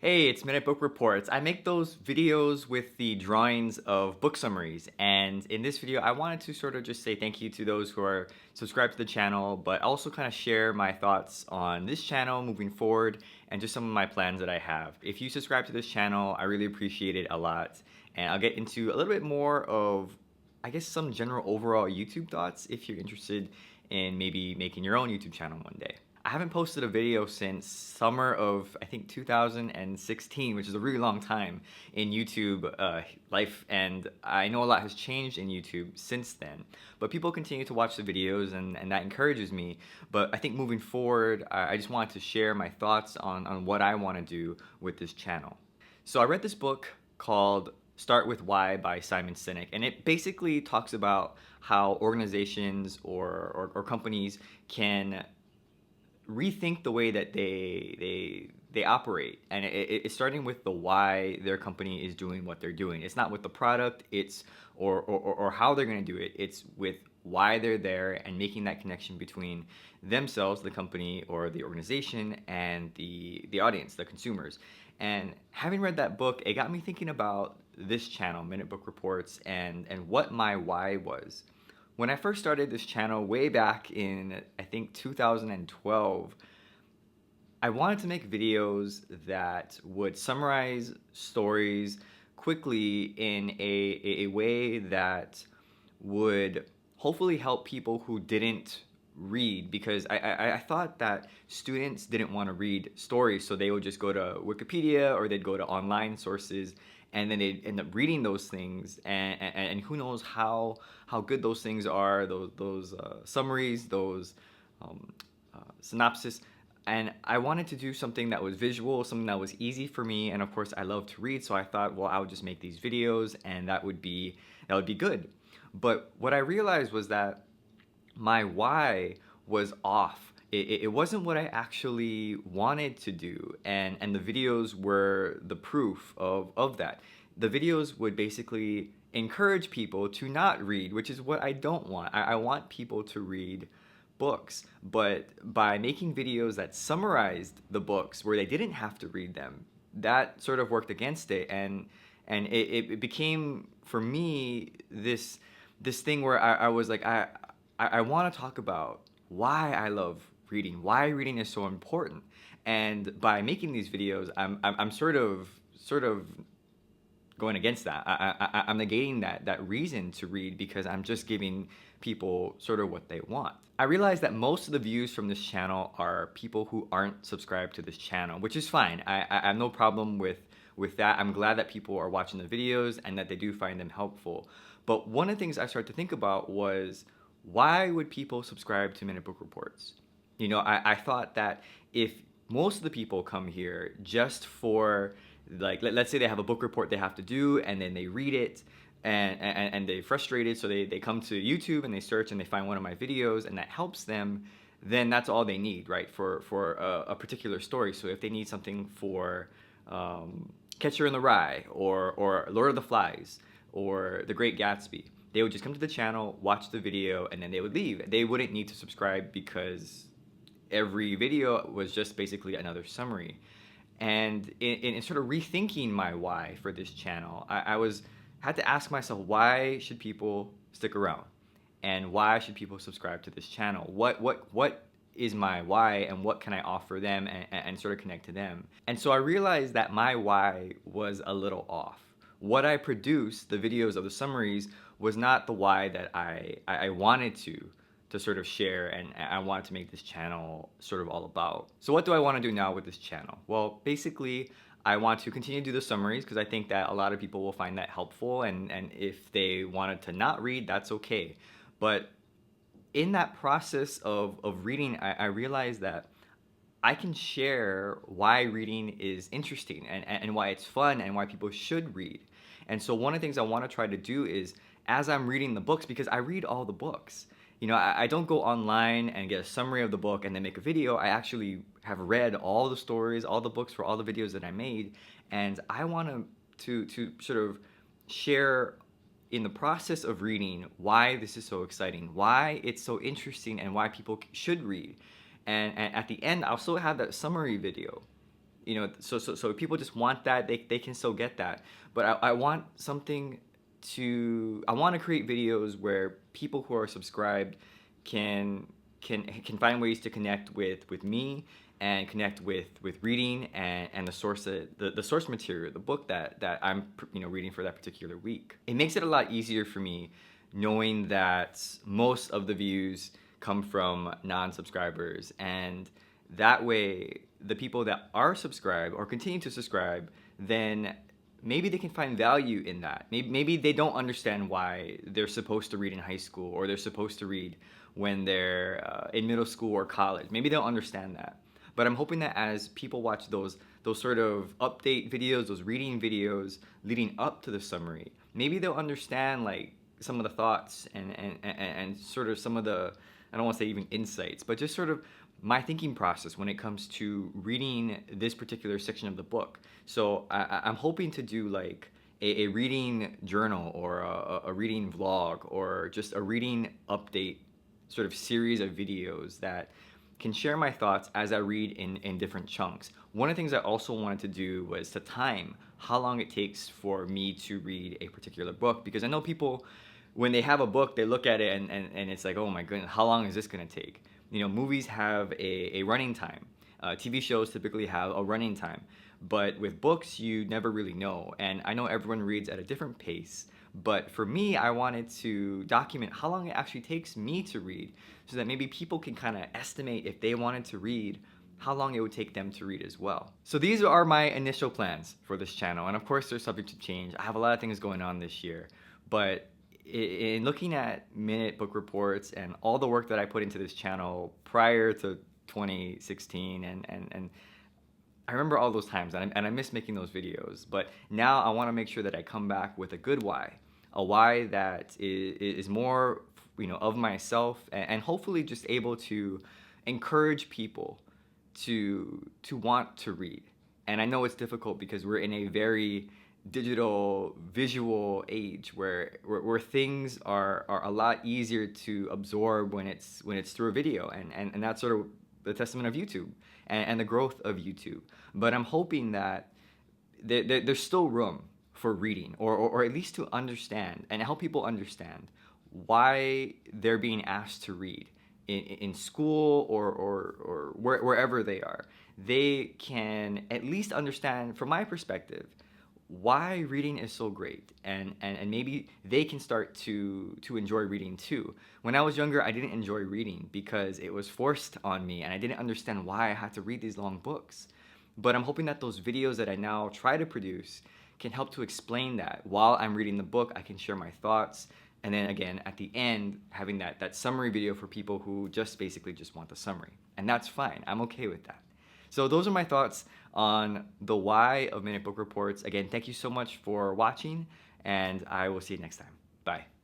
Hey, it's Minute Book Reports. I make those videos with the drawings of book summaries, and in this video, I wanted to sort of just say thank you to those who are subscribed to the channel, but also kind of share my thoughts on this channel moving forward and just some of my plans that I have. If you subscribe to this channel, I really appreciate it a lot, and I'll get into a little bit more of, I guess, some general overall YouTube thoughts if you're interested in maybe making your own YouTube channel one day. I haven't posted a video since summer of, I think, 2016, which is a really long time in YouTube life, and I know a lot has changed in YouTube since then. But people continue to watch the videos, and that encourages me. But I think moving forward, I just wanted to share my thoughts on what I want to do with this channel. So I read this book called Start With Why by Simon Sinek, and it basically talks about how organizations or companies can rethink the way that they operate, and it's starting with the why their company is doing what they're doing. It's not with the product, it's or how they're going to do it. It's with why they're there and making that connection between themselves, the company or the organization, and the audience, the consumers. And having read that book, it got me thinking about this channel, Minute Book Reports, and what my why was. When I first started this channel way back in, I think, 2012, I wanted to make videos that would summarize stories quickly in a way that would hopefully help people who didn't read, because I thought that students didn't want to read stories, so they would just go to Wikipedia or they'd go to online sources, and then they'd end up reading those things, and who knows how good those things are, those summaries, those um, synopsis. And I wanted to do something that was visual, something that was easy for me, and of course I love to read, so I thought, well, I would just make these videos and that would be good. But what I realized was that my why was off. It wasn't what I actually wanted to do, and the videos were the proof of that. The videos would basically encourage people to not read, which is what I don't want. I want people to read books, but by making videos that summarized the books where they didn't have to read them, that sort of worked against it, and it became for me this thing where I was like, I want to talk about why I love reading, why reading is so important. And by making these videos, I'm sort of going against that. I'm negating that reason to read, because I'm just giving people sort of what they want. I realize that most of the views from this channel are people who aren't subscribed to this channel, which is fine. I have no problem with that. I'm glad that people are watching the videos and that they do find them helpful. But one of the things I started to think about was, why would people subscribe to Minute Book Reports? I thought that if most of the people come here just for, like, let's say they have a book report they have to do, and then they read it, and they're frustrated, so they come to YouTube and they search and they find one of my videos and that helps them, then that's all they need, right, for a particular story. So if they need something for Catcher in the Rye, or Lord of the Flies, or The Great Gatsby, they would just come to the channel, watch the video, and then they would leave. They wouldn't need to subscribe, because every video was just basically another summary. And in sort of rethinking my why for this channel, I had to ask myself, why should people stick around, and why should people subscribe to this channel? What is my why, and what can I offer them, and sort of connect to them? And so I realized that my why was a little off. What I produced, the videos of the summaries, was not the why that I wanted to sort of share, and I wanted to make this channel sort of all about. So what do I want to do now with this channel? Well, basically, I want to continue to do the summaries, because I think that a lot of people will find that helpful, and if they wanted to not read, that's okay. But in that process of reading, I realized that I can share why reading is interesting, and why it's fun, and why people should read. And so one of the things I want to try to do is, as I'm reading the books, because I read all the books, I don't go online and get a summary of the book and then make a video. I actually have read all the stories, all the books for all the videos that I made, and I want to sort of share in the process of reading why this is so exciting, why it's so interesting, and why people should read. And at the end, I'll still have that summary video. So if people just want that, they can still get that. But I want something I want to create videos where people who are subscribed can can find ways to connect with me and connect with reading and the the source material, the book that I'm reading for that particular week. It makes it a lot easier for me knowing that most of the views come from non-subscribers, and that way the people that are subscribed or continue to subscribe, then maybe they can find value in that. Maybe they don't understand why they're supposed to read in high school or they're supposed to read when they're in middle school or college. Maybe they'll understand that. But I'm hoping that as people watch those sort of update videos, those reading videos leading up to the summary, maybe they'll understand like some of the thoughts and sort of some of the, I don't want to say even insights, but just sort of my thinking process when it comes to reading this particular section of the book. So I'm hoping to do like a reading journal or a reading vlog or just a reading update sort of series of videos that can share my thoughts as I read in different chunks. One of the things I also wanted to do was to time how long it takes for me to read a particular book, because I know people, when they have a book, they look at it and it's like, oh my goodness, how long is this gonna take? Movies have a running time. TV shows typically have a running time. But with books, you never really know. And I know everyone reads at a different pace. But for me, I wanted to document how long it actually takes me to read so that maybe people can kind of estimate, if they wanted to read, how long it would take them to read as well. So these are my initial plans for this channel. And of course, they're subject to change. I have a lot of things going on this year. But in looking at Minute Book Reports and all the work that I put into this channel prior to 2016, and I remember all those times, and I miss making those videos, but now I want to make sure that I come back with a good why, a why that is more, of myself, and hopefully just able to encourage people to want to read. And I know it's difficult because we're in a very digital, visual age where things are a lot easier to absorb when it's through a video, and that's sort of the testament of YouTube and the growth of YouTube. But I'm hoping that there's still room for reading, or at least to understand and help people understand why they're being asked to read in school or wherever they are. They can at least understand, from my perspective, why reading is so great, and maybe they can start to enjoy reading too. When I was younger, I didn't enjoy reading because it was forced on me and I didn't understand why I had to read these long books. But I'm hoping that those videos that I now try to produce can help to explain that. While I'm reading the book, I can share my thoughts, and then again at the end having that summary video for people who basically just want the summary. And that's fine, I'm okay with that. So those are my thoughts on the why of Minute Book Reports. Again, thank you so much for watching, and I will see you next time. Bye.